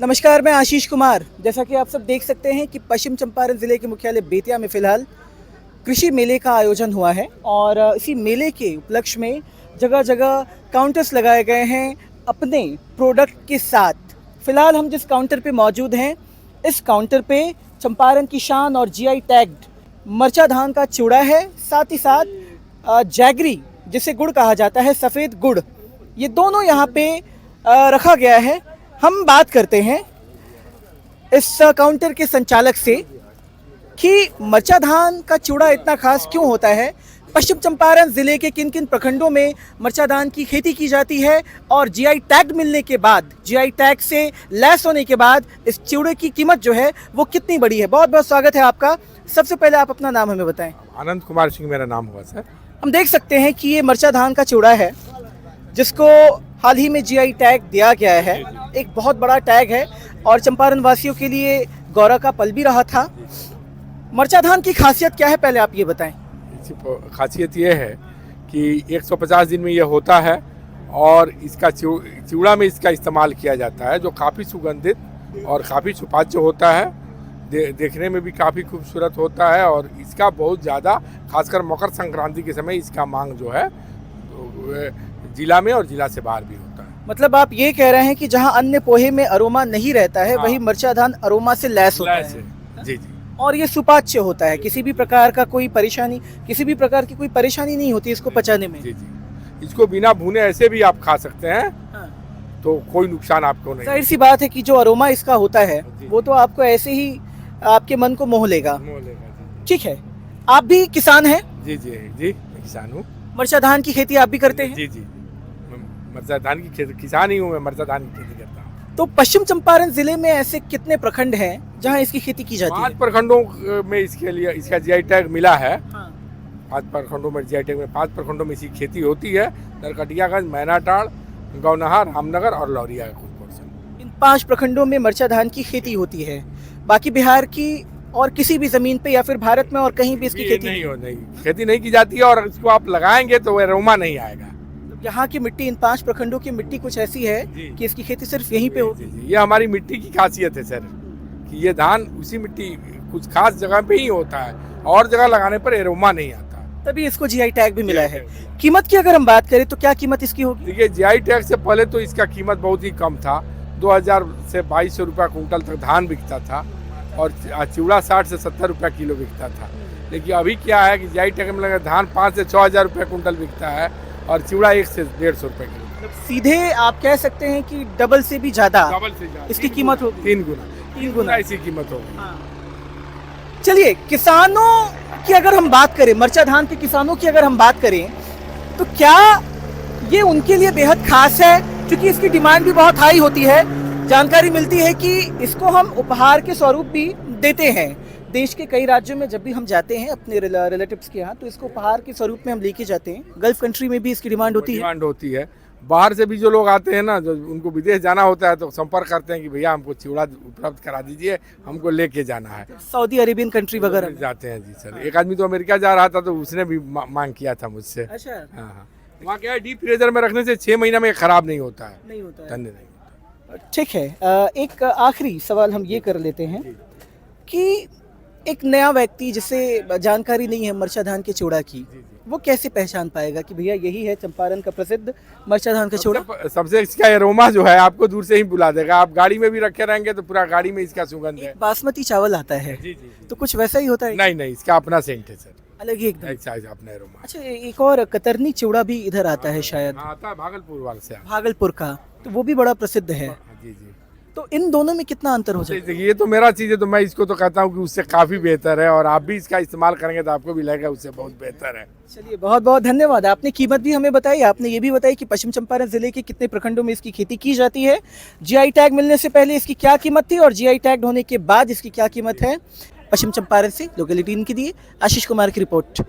नमस्कार, मैं आशीष कुमार। जैसा कि आप सब देख सकते हैं कि पश्चिम चंपारण ज़िले के मुख्यालय बेतिया में फ़िलहाल कृषि मेले का आयोजन हुआ है और इसी मेले के उपलक्ष्य में जगह जगह काउंटर्स लगाए गए हैं अपने प्रोडक्ट के साथ। फ़िलहाल हम जिस काउंटर पे मौजूद हैं, इस काउंटर पे चंपारण की शान और जीआई टैग्ड मरचा धान का चूड़ा है, साथ ही साथ जैगरी जिसे गुड़ कहा जाता है, सफ़ेद गुड़, ये दोनों यहाँ पे रखा गया है। हम बात करते हैं इस काउंटर के संचालक से कि मरचा धान का चूड़ा इतना खास क्यों होता है, पश्चिम चंपारण ज़िले के किन किन प्रखंडों में मरचा धान की खेती की जाती है और जीआई टैग मिलने के बाद, जीआई टैग से लैस होने के बाद इस चूड़े की कीमत जो है वो कितनी बड़ी है। बहुत बहुत स्वागत है आपका। सबसे पहले आप अपना नाम हमें बताएं। आनंद कुमार सिंह मेरा नाम हुआ सर। हम देख सकते हैं कि ये मरचा धान का चूड़ा है जिसको हाल ही में जीआई टैग दिया गया है। एक बहुत बड़ा टैग है और चंपारण वासियों के लिए गौरव का पल भी रहा था। मरचा धान की खासियत क्या है, पहले आप ये बताएं। खासियत ये है कि 150 दिन में ये होता है और इसका चूड़ा में इसका इस्तेमाल किया जाता है, जो काफ़ी सुगंधित और काफ़ी सुपाच्य होता है। देखने में भी काफ़ी खूबसूरत होता है और इसका बहुत ज़्यादा, खासकर मकर संक्रांति के समय इसका मांग जो है जिला में और जिला से बाहर भी होता है। मतलब आप ये कह रहे हैं कि जहां अन्य पोहे में अरोमा नहीं रहता है, वही मरचा धान अरोमा से लैस होता है। जी जी। और ये सुपाच्य होता है, किसी भी प्रकार का कोई परेशानी, किसी भी प्रकार की कोई परेशानी नहीं होती इसको पचाने में। जी जी। इसको बिना भुने ऐसे भी आप खा सकते हैं। हाँ। तो कोई नुकसान आपको नहीं। जाहिर सी बात है कि जो अरोमा इसका होता है वो तो आपको ऐसे ही आपके मन को मोह लेगा। ठीक है, आप भी किसान हैं? जी जी जी, मैं किसान हूँ। मरचा धान की खेती आप भी करते हैं? जी जी, मरचा धान की किसान ही हूँ मैं, मरचा धान की खेती करता हूँ। तो पश्चिम चंपारण जिले में ऐसे कितने प्रखंड हैं जहां इसकी खेती की जाती है? 5 प्रखंडों में इसके लिए इसका जीआई टैग मिला है। हाँ। 5 प्रखंडों में जीआई टैग में 5 प्रखंडों में इसकी खेती होती है। नरकटियागंज, मैनाटाड़, गौनहा, रामनगर और लौरिया का कुछ पोर्शन। इन 5 प्रखंडों में मरचा धान की खेती होती है। बाकी बिहार की और किसी भी जमीन पे या फिर भारत में और कहीं भी इसकी खेती नहीं खेती नहीं की जाती है और इसको आप लगाएंगे तो वह अरोमा नहीं आएगा। यहाँ की मिट्टी, इन 5 प्रखंडों की मिट्टी कुछ ऐसी है कि इसकी खेती सिर्फ यहीं पे होगी। ये हमारी मिट्टी की खासियत है सर, कि ये धान उसी मिट्टी कुछ खास जगह पे ही होता है और जगह लगाने पर अरोमा नहीं आता, तभी इसको जीआई टैग भी मिला है। कीमत की अगर हम बात करें तो क्या कीमत इसकी होगी? देखिए, जीआई टैग से पहले तो इसका कीमत बहुत ही कम था। 2000 से 2200 रुपया कुंटल तक धान बिकता था और चूड़ा 60 से 70 रुपया किलो बिकता था। लेकिन अभी क्या है कि जीआई टैग में लगा धान 5 से 6000 रुपया कुंटल बिकता है और चूड़ा 1 से 150 रुपये किलो। सीधे आप कह सकते हैं कि डबल से भी ज्यादा इसकी कीमत होगी। 3 गुना ऐसी कीमत होगी। चलिए, किसानों की अगर हम बात करें, मरचा धान के किसानों की अगर हम बात करें, तो क्या ये उनके लिए बेहद खास है? क्योंकि इसकी डिमांड भी बहुत हाई होती है। जानकारी मिलती है कि इसको हम उपहार के स्वरूप भी देते हैं। देश के कई राज्यों में जब भी हम जाते हैं अपने रिलेटिव्स के यहाँ, तो इसको उपहार के स्वरूप में हम लेके जाते हैं। गल्फ कंट्री में भी इसकी डिमांड होती है। बाहर से भी जो लोग आते हैं ना, जो उनको विदेश जाना होता है, तो संपर्क करते हैं कि भैया हमको चूड़ा उपलब्ध करा दीजिए, हमको लेके जाना है। सऊदी अरेबियन कंट्री वगैरह जाते हैं। जी सर। एक आदमी तो अमेरिका जा रहा था तो उसने भी मांग किया था मुझसे। अच्छा। हाँ। वहाँ क्या है, डीप फ्रीजर में रखने से 6 महीना में खराब नहीं होता है। नहीं होता है। नहीं होता। ठीक है, एक आखिरी सवाल हम ये कर लेते हैं कि एक नया व्यक्ति जिसे जानकारी नहीं है मरचा धान के चूड़ा की, वो कैसे पहचान पाएगा कि भैया यही है चंपारण का प्रसिद्ध मरचा धान का चूड़ा? सबसे इसका अरोमा जो है आपको दूर से ही बुला देगा। आप गाड़ी में भी रखे रहेंगे तो पूरा गाड़ी में इसका सुगंध है। बासमती चावल आता है। जी, तो कुछ वैसा ही होता है? नहीं, इसका अपना सेंट है सर, अलग ही एकदम अपना अरोमा। अच्छा, एक और कतरनी चूड़ा भी इधर आता है शायद। आता है भागलपुर वाले से। भागलपुर का, तो वो भी बड़ा प्रसिद्ध है। जी। तो इन दोनों में कितना अंतर हो जाएगा? ये तो मेरा चीज़ है, तो मैं इसको तो कहता हूँ कि उससे काफ़ी बेहतर है और आप भी इसका इस्तेमाल करेंगे तो आपको भी लगेगा उससे बहुत बेहतर है। चलिए, बहुत बहुत धन्यवाद। आपने कीमत भी हमें बताई, आपने ये भी बताई कि पश्चिम चंपारण जिले के कितने प्रखंडों में इसकी खेती की जाती है, जीआई टैग मिलने से पहले इसकी क्या कीमत थी और जीआई टैग होने के बाद इसकी क्या कीमत है। पश्चिम चंपारण से लोकल 18 के लिए आशीष कुमार की रिपोर्ट।